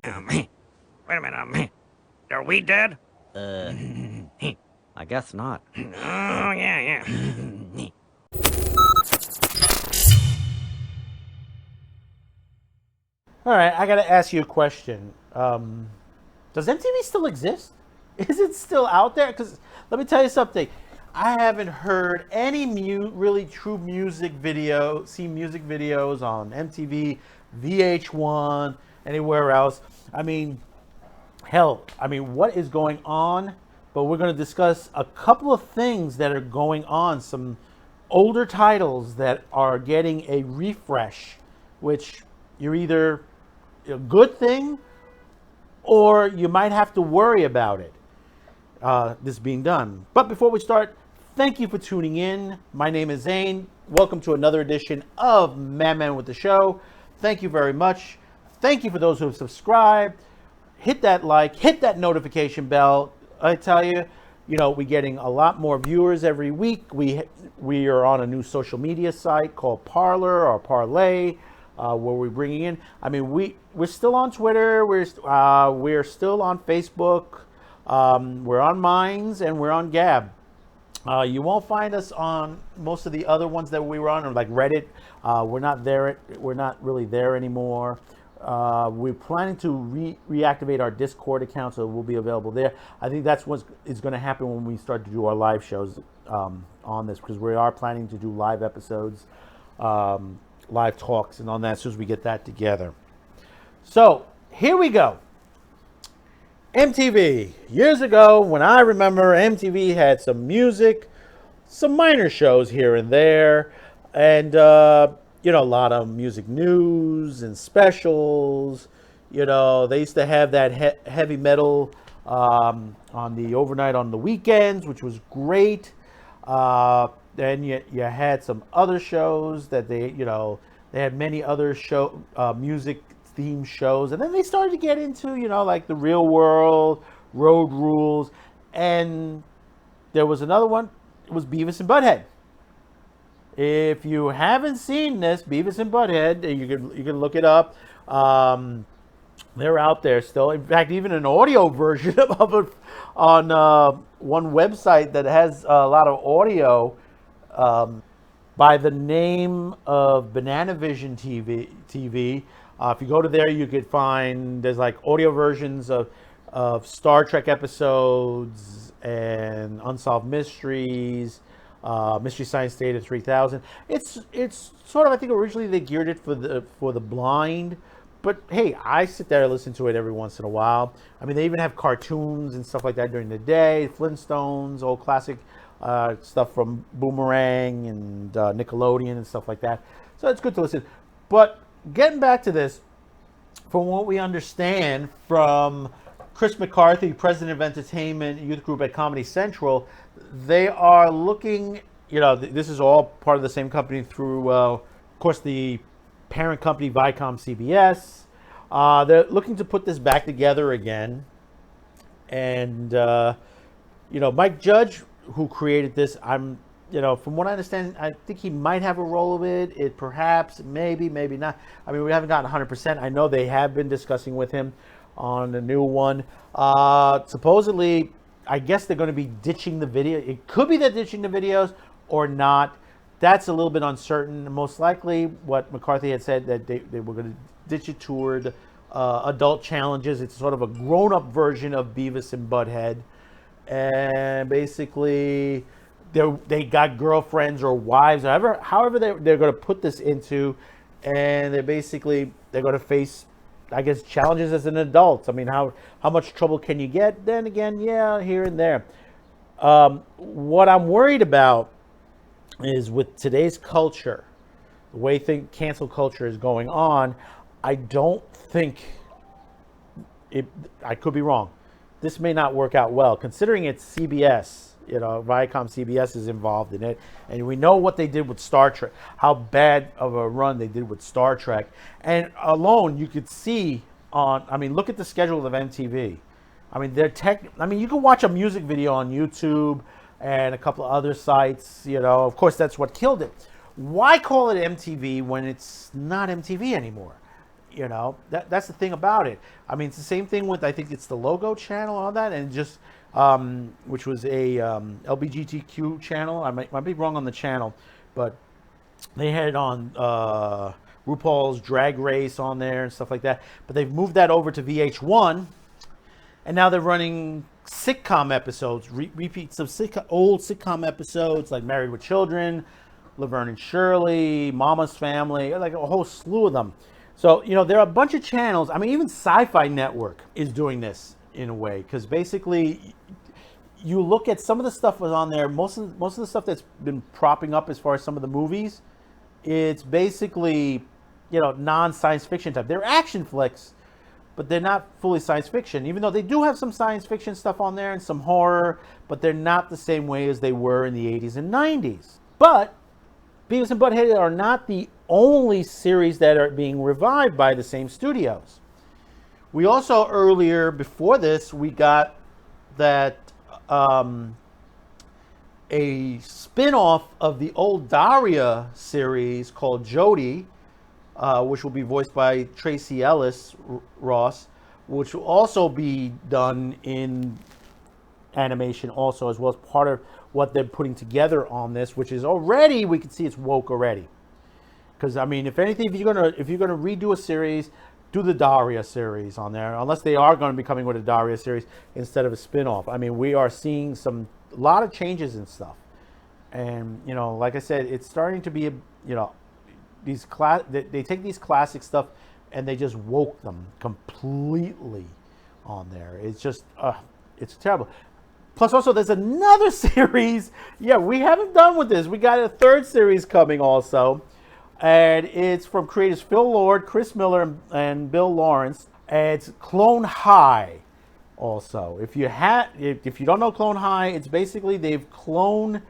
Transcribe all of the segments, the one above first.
Wait a minute, are we dead? I guess not. Oh, yeah. All right, I got to ask you a question. Does MTV still exist? Is it still out there? Because let me tell you something. I haven't heard any really true music seen music videos on MTV, VH1, anywhere else. I mean, hell, what is going on? But we're going to discuss a couple of things that are going on. Some older titles that are getting a refresh, which you're either a good thing or you might have to worry about it, this being done. But before we start, thank you for tuning in. My name is Zane. Welcome to another edition of Man with the Show. Thank you very much. Thank you for those who have subscribed. Hit that like, hit that notification bell. I tell you, we're getting a lot more viewers every week. We are on a new social media site called Parler or Parlay, where we're bringing in. We're still on Twitter. We're still on Facebook. We're on Minds and we're on Gab. You won't find us on most of the other ones that we were on, or like Reddit. We're not there. We're not really there anymore. We're planning to reactivate our Discord account, so we'll be available there. I think that's what is going to happen when we start to do our live shows on this, because we are planning to do live episodes, live talks, and on that as soon as we get that together. So here we go. MTV. Years ago, when I remember, MTV had some music, some minor shows here and there, and a lot of music news and specials. They used to have that heavy metal on the overnight on the weekends, which was great. Then you had some other shows that they had many other music themed shows, and then they started to get into like The Real World, Road Rules, and there was another one. It was Beavis and Butthead. If you haven't seen this, Beavis and Butthead, you can look it up. They're out there still. In fact, even an audio version of it on one website that has a lot of audio by the name of Banana Vision TV. If you go to there, you could find there's like audio versions of Star Trek episodes and Unsolved Mysteries. Mystery Science Theater 3000. It's sort of, I think originally they geared it for the blind, but hey, I sit there and listen to it every once in a while. They even have cartoons and stuff like that during the day. Flintstones, old classic stuff from Boomerang and Nickelodeon and stuff like that. So it's good to listen. But getting back to this, from what we understand from Chris McCarthy, president of entertainment youth group at Comedy Central, they are looking, this is all part of the same company through, of course, the parent company Viacom CBS. They're looking to put this back together again. And, Mike Judge, who created this, from what I understand, I think he might have a role of it. Perhaps, maybe not. We haven't gotten 100%. I know they have been discussing with him on the new one. Supposedly, I guess they're going to be ditching the video. It could be they're ditching the videos or not. That's a little bit uncertain. Most likely, what McCarthy had said, that they were going to ditch it toward adult challenges. It's sort of a grown-up version of Beavis and Butthead. And basically, they got girlfriends or wives, however they're going to put this into. And they're going to face, I guess, challenges as an adult. How much trouble can you get? Then again, yeah, here and there. What I'm worried about is with today's culture, the way cancel culture is going on, I don't think I could be wrong. This may not work out well, considering it's CBS. Viacom CBS is involved in it. And we know what they did with Star Trek, how bad of a run they did with Star Trek. And alone, you could see look at the schedule of MTV. You can watch a music video on YouTube and a couple of other sites. Of course, that's what killed it. Why call it MTV when it's not MTV anymore? That's the thing about it. I mean, it's the same thing with, I think it's the Logo channel and all that, and just which was a LBGTQ channel. I might be wrong on the channel, but they had on RuPaul's Drag Race on there and stuff like that. But they've moved that over to VH1, and now they're running sitcom episodes, repeats of old sitcom episodes like Married with Children, Laverne and Shirley, Mama's Family, like a whole slew of them. So, there are a bunch of channels. I mean, even Sci-Fi Network is doing this in a way, because basically you look at some of the stuff was on there. Most of the stuff that's been propping up as far as some of the movies, it's basically, non-science fiction type. They're action flicks, but they're not fully science fiction, even though they do have some science fiction stuff on there and some horror, but they're not the same way as they were in the 80s and 90s. But Beavis and Butthead are not the only series that are being revived by the same studios. We also earlier, before this, we got that a spin-off of the old Daria series called Jodie, which will be voiced by Tracy Ellis Ross, which will also be done in animation also, as well as part of what they're putting together on this, which is already, we can see it's woke already. Because, I mean, if anything, if you're gonna redo a series, do the Daria series on there, unless they are going to be coming with a Daria series instead of a spin-off. I mean, we are seeing a lot of changes and stuff. And, like I said, it's starting to be, they take these classic stuff and they just woke them completely on there. It's just, it's terrible. Plus, also, there's another series. Yeah, we haven't done with this. We got a third series coming also. And it's from creators Phil Lord, Chris Miller, and Bill Lawrence. And it's Clone High also. If you don't know Clone High, it's basically they've cloned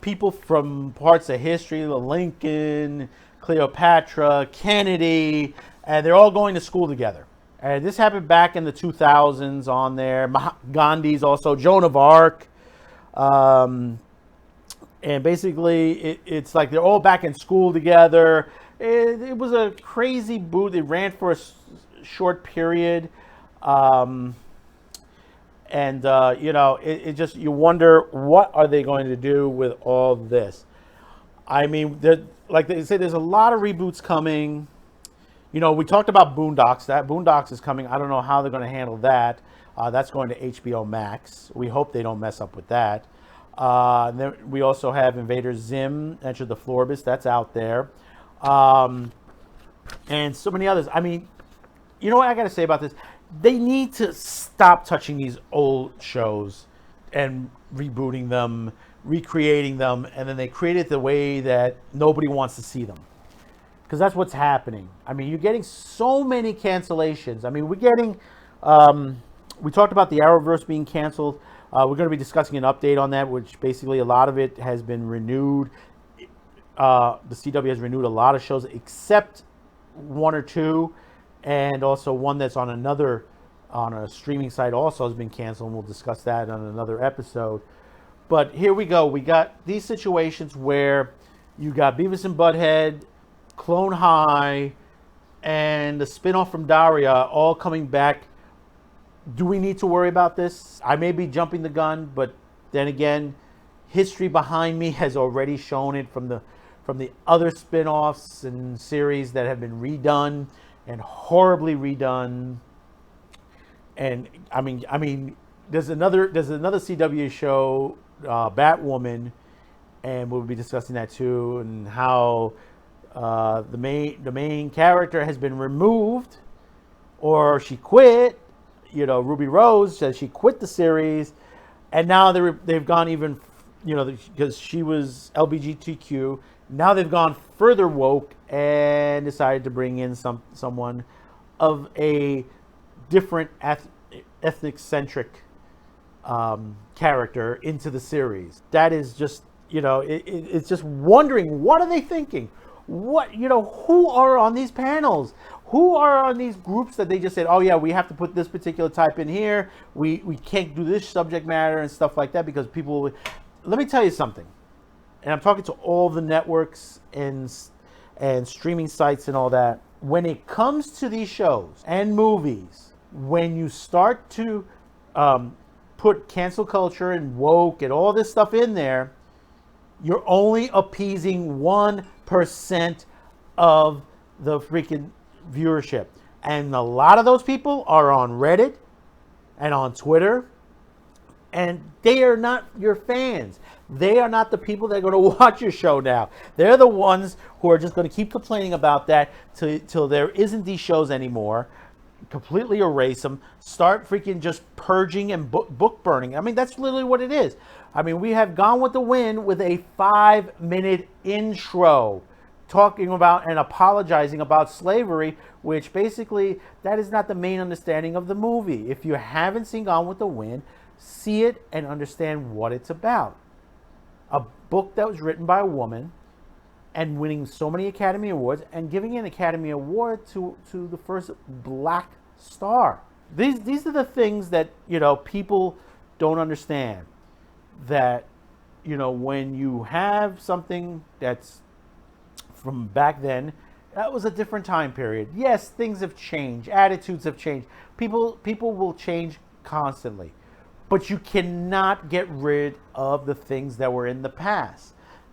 people from parts of history, Lincoln, Cleopatra, Kennedy, and they're all going to school together. And this happened back in the 2000s on there. Gandhi's also, Joan of Arc. And basically, it's like they're all back in school together. It was a crazy boot. It ran for a short period. It just, you wonder, what are they going to do with all this? I mean, like they say, there's a lot of reboots coming. We talked about Boondocks. That Boondocks is coming. I don't know how they're going to handle that. That's going to HBO Max. We hope they don't mess up with that. Then we also have Invader Zim, Enter the Floorbus. That's out there. And so many others. I mean, you know what I got to say about this? They need to stop touching these old shows and rebooting them, recreating them, and then they create it the way that nobody wants to see them. Because that's what's happening. I mean, you're getting so many cancellations. I mean, we're getting, we talked about the Arrowverse being canceled. We're going to be discussing an update on that, which basically a lot of it has been renewed. The CW has renewed a lot of shows except one or two, and also one that's on a streaming site also has been canceled, and we'll discuss that on another episode. But here we go. We got these situations where you got Beavis and Butthead, Clone High, and the spinoff from Daria all coming back. Do we need to worry about this? I may be jumping the gun, but then again, history behind me has already shown it from the other spin-offs and series that have been redone and horribly redone. And I mean, there's another CW show, Batwoman, and we'll be discussing that too, and how the main character has been removed, or she quit. Ruby Rose says she quit the series, and now they've gone even, because she was LGBTQ. Now they've gone further woke and decided to bring in someone of a different ethnic-centric character into the series. That is just, it's just wondering, what are they thinking? What, who are on these panels? Who are on these groups that they just said, oh yeah, we have to put this particular type in here. We can't do this subject matter and stuff like that because people. Let me tell you something, and I'm talking to all the networks and streaming sites and all that. when it comes to these shows and movies, when you start to put cancel culture and woke and all this stuff in there, you're only appeasing 1% of the freaking viewership. And a lot of those people are on Reddit and on Twitter, and they are not your fans. They are not the people that are going to watch your show now. They're the ones who are just going to keep complaining about that till there isn't these shows anymore. Completely erase them. Start freaking just purging and book burning. I mean, that's literally what it is. I mean, we have Gone with the Wind with a 5-minute intro talking about and apologizing about slavery, which basically that is not the main understanding of the movie. If you haven't seen Gone with the Wind, see it and understand what it's about. A book that was written by a woman and winning so many Academy Awards and giving an Academy Award to the first black star. These are the things that, people don't understand. That, when you have something that's from back then, that was a different time period. Yes, things have changed. Attitudes have changed. People will change constantly. But you cannot get rid of the things that were in the past.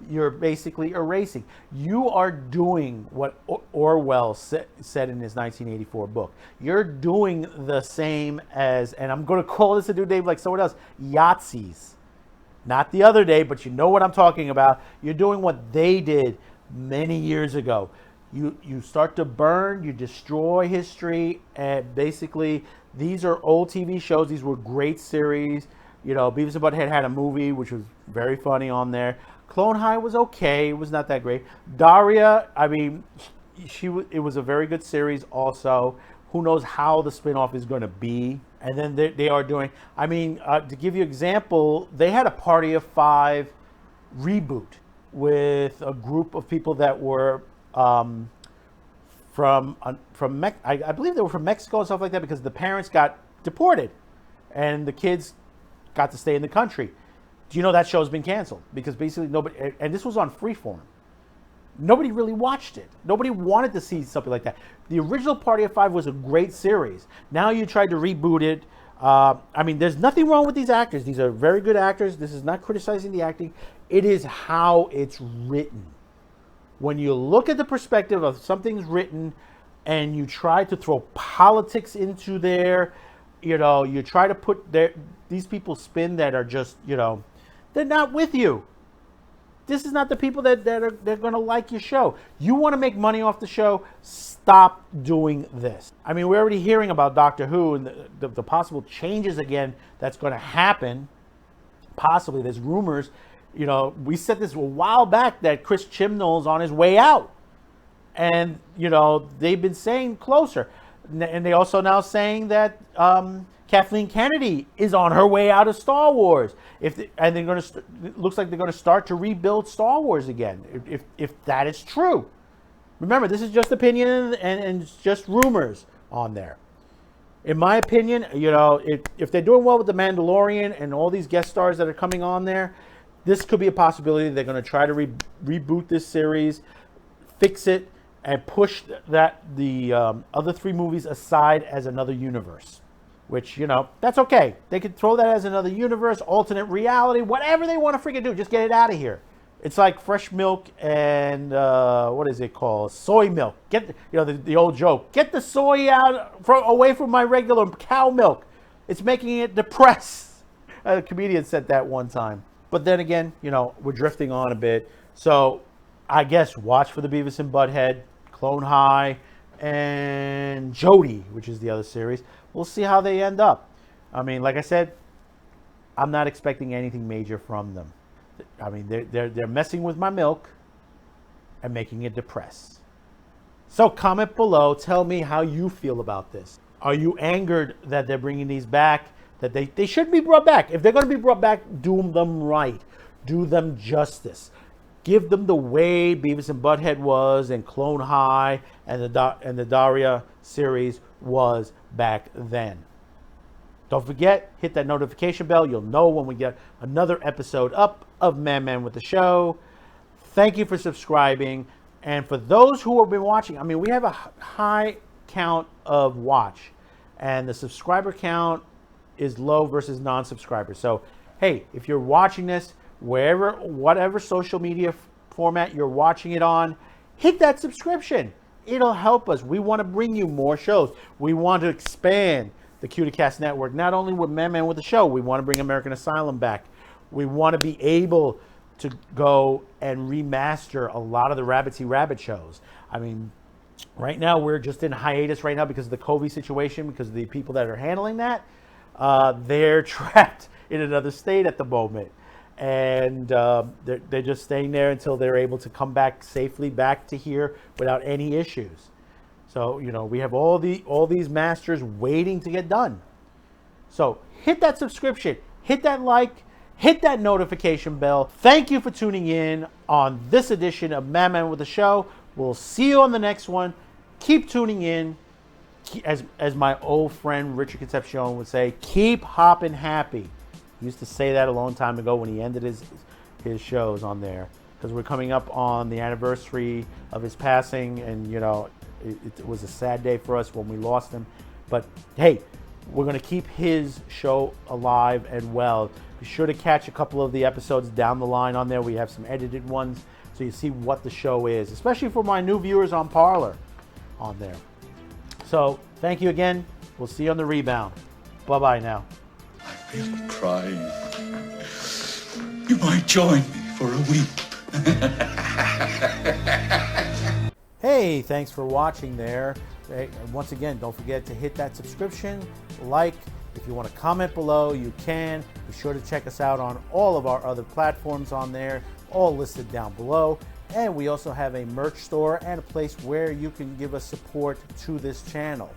You're basically erasing. You are doing what Orwell said in his 1984 book. You're doing the same as, and I'm going to call this a new name like someone else, Yahtzees. Not the other day, but you know what I'm talking about. You're doing what they did many years ago. You start to burn, you destroy history, and basically these are old TV shows. These were great series. Beavis and Butthead had a movie which was very funny on there. Clone High was okay. It was not that great. Daria, I mean, it was a very good series also. Who knows how the spinoff is going to be. And then they are doing, to give you an example, they had a Party of 5 reboot with a group of people that were I believe they were from Mexico and stuff like that, because the parents got deported and the kids got to stay in the country. Do you know that show's been canceled? Because basically nobody, and this was on Freeform. Nobody really watched it. Nobody wanted to see something like that. The original Party of 5 was a great series. Now you tried to reboot it. There's nothing wrong with these actors. These are very good actors. This is not criticizing the acting. It is how it's written. When you look at the perspective of something's written and you try to throw politics into there, you try to put these people spin that are just, they're not with you. This is not the people they're going to like your show. You want to make money off the show, stop doing this. We're already hearing about Doctor Who and the possible changes again that's going to happen. Possibly, there's rumors. We said this a while back that Chris Chibnall's on his way out. And, they've been saying closer. And they also now saying that Kathleen Kennedy is on her way out of Star Wars. It looks like they're going to start to rebuild Star Wars again, if that is true. Remember, this is just opinion and it's just rumors on there. In my opinion, if they're doing well with The Mandalorian and all these guest stars that are coming on there, this could be a possibility. They're going to try to reboot this series, fix it, and push the other 3 movies aside as another universe. Which, that's okay. They could throw that as another universe, alternate reality, whatever they want to freaking do. Just get it out of here. It's like fresh milk and, what is it called? Soy milk. Get, the old joke. Get the soy away from my regular cow milk. It's making it depressed. A comedian said that one time. But then again, we're drifting on a bit. So I guess watch for the Beavis and Butthead, Clone High, and Jody, which is the other series. We'll see how they end up. Like I said, I'm not expecting anything major from them. They're messing with my milk and making it depressed. So comment below. Tell me how you feel about this. Are you angered that they're bringing these back? That they should be brought back. If they're going to be brought back, do them right. Do them justice. Give them the way Beavis and Butthead was, and Clone High, and the Daria series was back then. Don't forget, hit that notification bell. You'll know when we get another episode up of Man with the Show. Thank you for subscribing. And for those who have been watching, I mean, we have a high count of watch, and the subscriber count is low versus non-subscribers. So, hey, if you're watching this, whatever social media format you're watching it on, hit that subscription. It'll help us. We want to bring you more shows. We want to expand the Cuticast Network, not only with Man with the Show. We want to bring American Asylum back. We want to be able to go and remaster a lot of the Rabbitsy Rabbit shows. I mean, right now we're just in hiatus right now because of the COVID situation, because of the people that are handling that. They're trapped in another state at the moment. And they're just staying there until they're able to come back safely back to here without any issues. So, you know, we have all these masters waiting to get done. So hit that subscription, hit that like, hit that notification bell. Thank you for tuning in on this edition of Man with the Show. We'll see you on the next one. Keep tuning in. As my old friend Richard Concepcion would say, keep hopping happy. He used to say that a long time ago when he ended his shows on there, because we're coming up on the anniversary of his passing, and you know it was a sad day for us when we lost him. But hey, we're going to keep his show alive and well. Be sure to catch a couple of the episodes down the line on there. We have some edited ones, so you see what the show is, especially for my new viewers on Parler on there. So thank you again. We'll see you on the rebound. Bye-bye now. I feel crying. You might join me for a weep. Hey, thanks for watching there. Hey, once again, don't forget to hit that subscription, like. If you want to comment below, you can. Be sure to check us out on all of our other platforms on there, all listed down below. And we also have a merch store and a place where you can give us support to this channel.